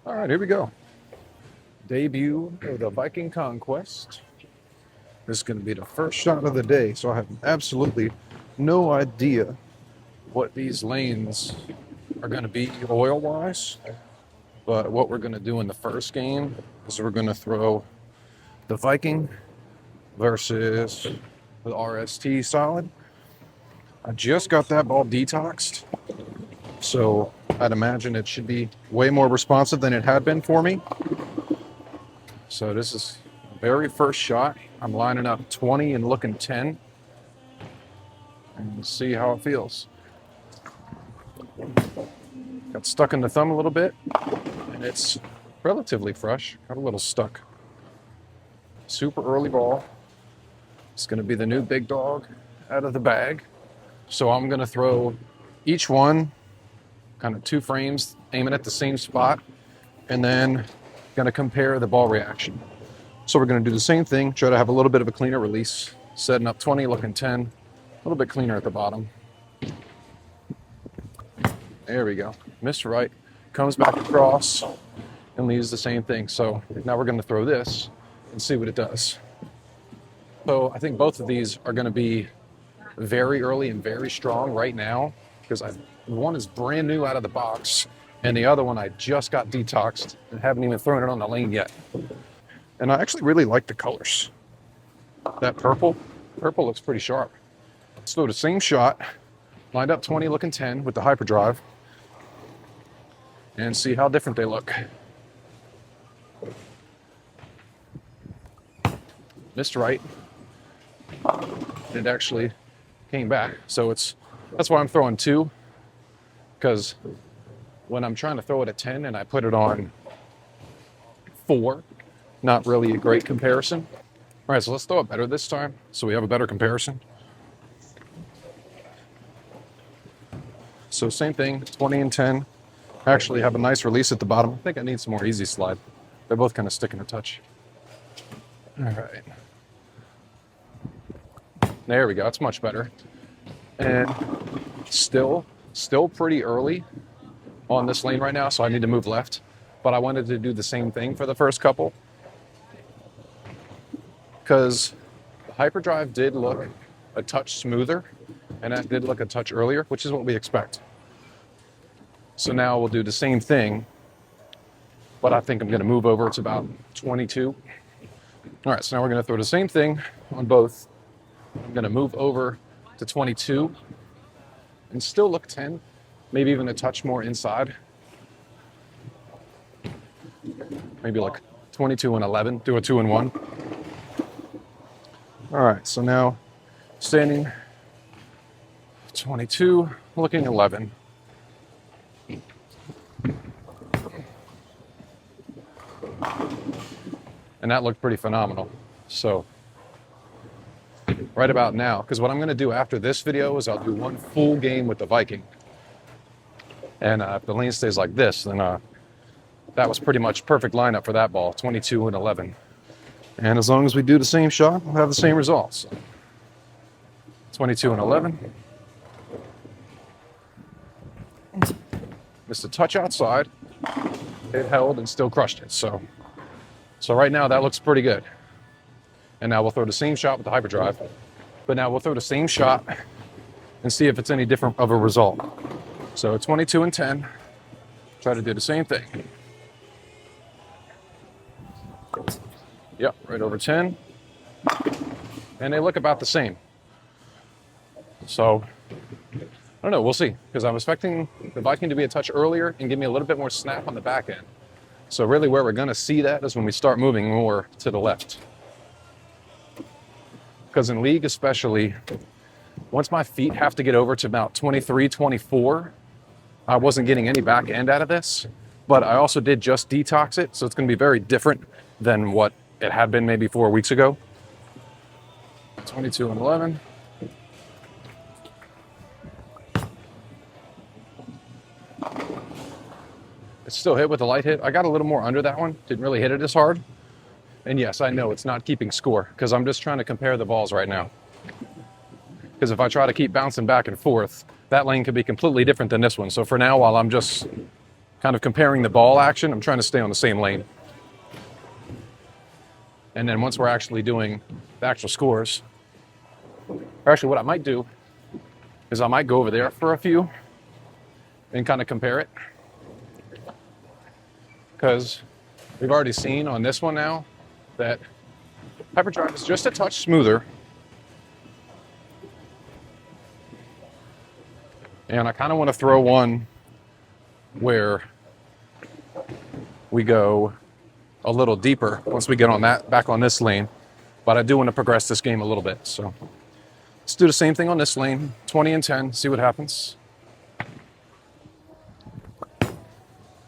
All right, here we go. Debut of the Viking Conquest. This is going to be the first shot of the day, so I have absolutely no idea what these lanes are going to be oil-wise. But what we're going to do in the first game is we're going to throw the Viking versus the RST solid. I just got that ball detoxed, so I'd imagine it should be way more responsive than it had been for me. So this is the very first shot. I'm lining up 20 and looking 10 and see how it feels. Got stuck in the thumb a little bit and it's relatively fresh. Got a little stuck. Super early ball. It's going to be the new big dog out of the bag. So I'm going to throw each one kind of 2 frames, aiming at the same spot, and then going to compare the ball reaction. So we're going to do the same thing, try to have a little bit of a cleaner release, setting up 20, looking 10, a little bit cleaner at the bottom. There we go. Missed right, comes back across, and leaves the same thing. So now we're going to throw this and see what it does. So I think both of these are going to be very early and very strong right now, because one is brand new out of the box, and the other one I just got detoxed and haven't even thrown it on the lane yet. And I actually really like the colors. That purple looks pretty sharp. Let's throw the same shot, lined up 20, looking 10 with the hyperdrive, and see how different they look. Missed right. It actually came back. So that's why I'm throwing 2, because when I'm trying to throw it at 10 and I put it on 4, not really a great comparison. All right, so let's throw it better this time so we have a better comparison. So same thing, 20 and 10. I actually have a nice release at the bottom. I think I need some more easy slide. They're both kind of sticking a touch. All right. There we go, it's much better. And still pretty early on this lane right now, so I need to move left. But I wanted to do the same thing for the first couple, because the hyperdrive did look a touch smoother, and that did look a touch earlier, which is what we expect. So now we'll do the same thing, but I think I'm going to move over to about 22. All right, so now we're going to throw the same thing on both. I'm going to move over to 22 and still look 10, maybe even a touch more inside. Maybe like 22 and 11, do a 2 and 1. All right, so now standing 22, looking 11. And that looked pretty phenomenal. So right about now, because what I'm going to do after this video is I'll do one full game with the Viking. And if the lane stays like this, then that was pretty much perfect lineup for that ball, 22 and 11. And as long as we do the same shot, we'll have the same results. 22 and 11. Missed a touch outside. It held and still crushed it. So right now that looks pretty good. And now we'll throw the same shot with the hyperdrive. But now we'll throw the same shot and see if it's any different of a result. So 22 and 10. Try to do the same thing. Yep, right over 10. And they look about the same. So, I don't know, we'll see. Because I'm expecting the Viking to be a touch earlier and give me a little bit more snap on the back end. So really where we're going to see that is when we start moving more to the left. Because in league especially, once my feet have to get over to about 23, 24, I wasn't getting any back end out of this. But I also did just detox it, so it's going to be very different than what it had been maybe 4 weeks ago. 22 and 11. It's still hit with a light hit. I got a little more under that one. Didn't really hit it as hard. And yes, I know it's not keeping score because I'm just trying to compare the balls right now. Because if I try to keep bouncing back and forth, that lane could be completely different than this one. So for now, while I'm just kind of comparing the ball action. I'm trying to stay on the same lane. And then once we're actually doing the actual scores, or actually what I might do is I might go over there for a few and kind of compare it. Because we've already seen on this one now that Hyperdrive is just a touch smoother. And I kind of want to throw one where we go a little deeper once we get on that, back on this lane. But I do want to progress this game a little bit. So let's do the same thing on this lane, 20 and 10, see what happens.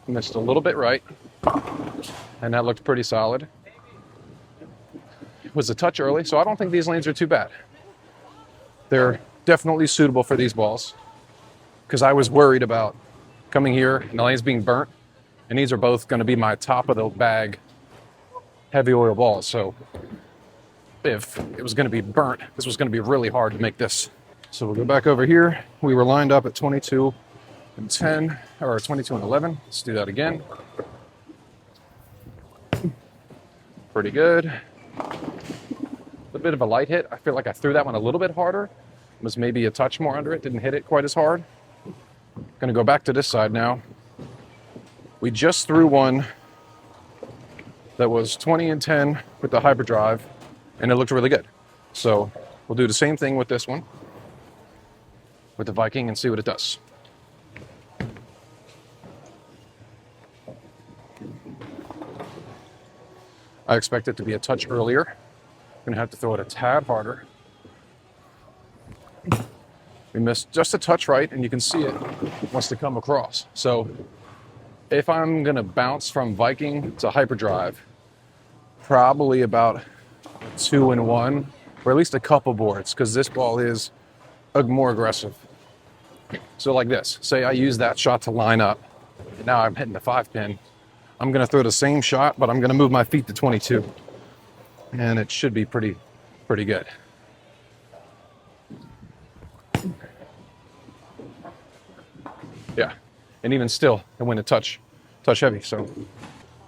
Missed a little bit right, and that looked pretty solid. It was a touch early, so I don't think these lanes are too bad. They're definitely suitable for these balls, because I was worried about coming here and the lanes being burnt, and these are both going to be my top of the bag heavy oil balls. So if it was going to be burnt, this was going to be really hard to make this. So we'll go back over here. We were lined up at 22 and 10, or 22 and 11. Let's do that again. Pretty good. A bit of a light hit. I feel like I threw that one a little bit harder. It was maybe a touch more under it. Didn't hit it quite as hard. Gonna go back to this side now. We just threw one that was 20 and 10 with the Hyperdrive, and it looked really good. So we'll do the same thing with this one, with the Viking, and see what it does. I expect it to be a touch earlier. I'm gonna have to throw it a tad harder. We missed just a touch right, and you can see it wants to come across. So if I'm gonna bounce from Viking to Hyperdrive, probably about 2 and 1, or at least a couple boards, because this ball is more aggressive. So like this, say I use that shot to line up, and now I'm hitting the 5-pin. I'm gonna throw the same shot, but I'm gonna move my feet to 22. And it should be pretty good. Yeah, and even still, it went a touch heavy, so.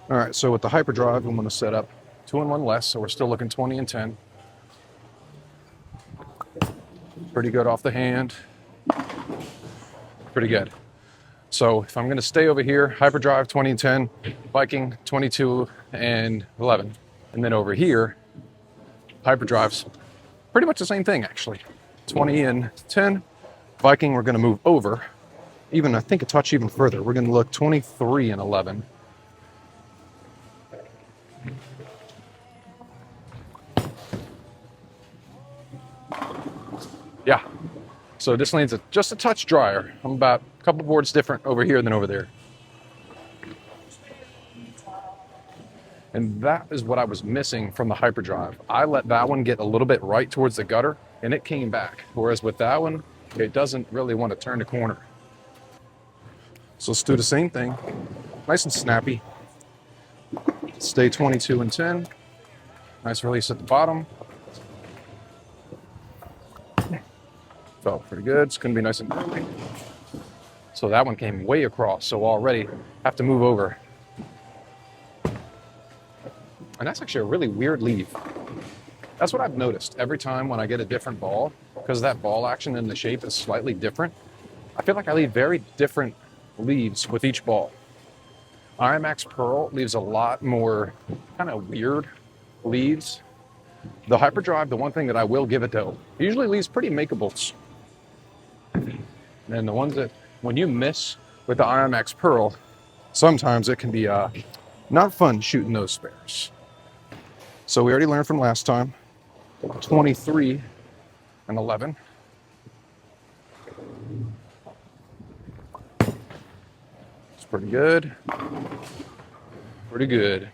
All right, so with the Hyperdrive, I'm gonna set up 2 and 1 less, so we're still looking 20 and 10. Pretty good off the hand. Pretty good. So if I'm gonna stay over here, Hyperdrive 20 and 10, Viking 22 and 11. And then over here, Hyperdrive's pretty much the same thing actually. 20 and 10, Viking we're gonna move over, even I think a touch even further. We're gonna look 23 and 11. Yeah, so this lane's just a touch drier. I'm about a couple boards different over here than over there. And that is what I was missing from the Hyperdrive. I let that one get a little bit right towards the gutter, and it came back. Whereas with that one, it doesn't really want to turn the corner. So let's do the same thing. Nice and snappy. Stay 22 and 10. Nice release at the bottom. Felt pretty good. It's gonna be nice and curly. So that one came way across, so already have to move over. And that's actually a really weird leave. That's what I've noticed every time when I get a different ball, because that ball action and the shape is slightly different. I feel like I leave very different leaves with each ball. IMAX Pearl leaves a lot more kind of weird leaves. The Hyperdrive, the one thing that I will give it though, usually leaves pretty makeables. And the ones that, when you miss with the IMAX Pearl, sometimes it can be not fun shooting those spares. So we already learned from last time, 23 and 11. It's pretty good. Pretty good.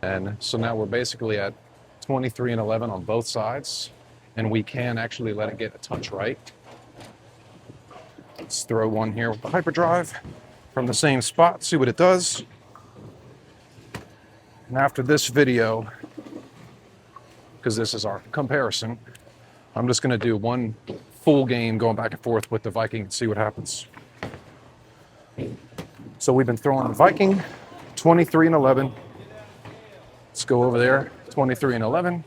And so now we're basically at 23 and 11 on both sides, and we can actually let it get a touch right. Let's throw one here with the Hyperdrive from the same spot, see what it does. And after this video, because this is our comparison, I'm just gonna do one full game going back and forth with the Viking and see what happens. So we've been throwing the Viking 23 and 11. Let's go over there, 23 and 11.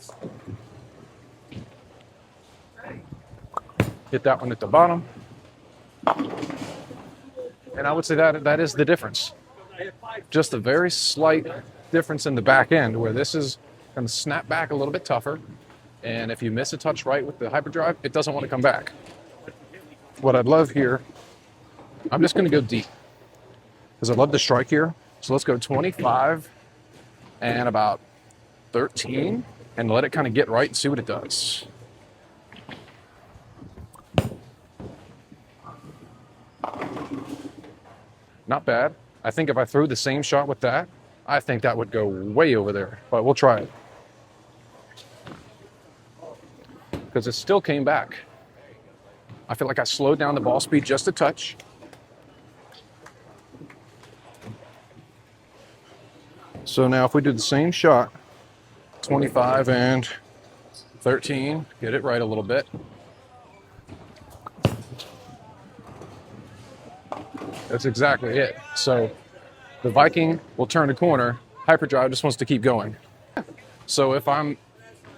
Hit that one at the bottom. And I would say that is the difference. Just a very slight difference in the back end where this is going to snap back a little bit tougher. And if you miss a touch right with the hyperdrive, it doesn't want to come back. What I'd love here, I'm just going to go deep because I love the strike here. So let's go 25 and about 13 and let it kind of get right and see what it does. Not bad. I think if I threw the same shot with that, I think that would go way over there, but we'll try it. Because it still came back. I feel like I slowed down the ball speed just a touch. So now if we do the same shot, 25 and 13, get it right a little bit. That's exactly it. So the Viking will turn a corner. Hyperdrive just wants to keep going. So if I'm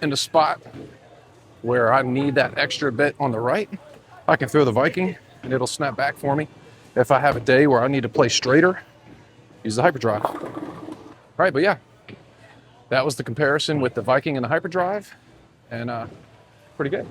in a spot where I need that extra bit on the right, I can throw the Viking and it'll snap back for me. If I have a day where I need to play straighter, use the hyperdrive. All right, but yeah, that was the comparison with the Viking and the hyperdrive, and pretty good.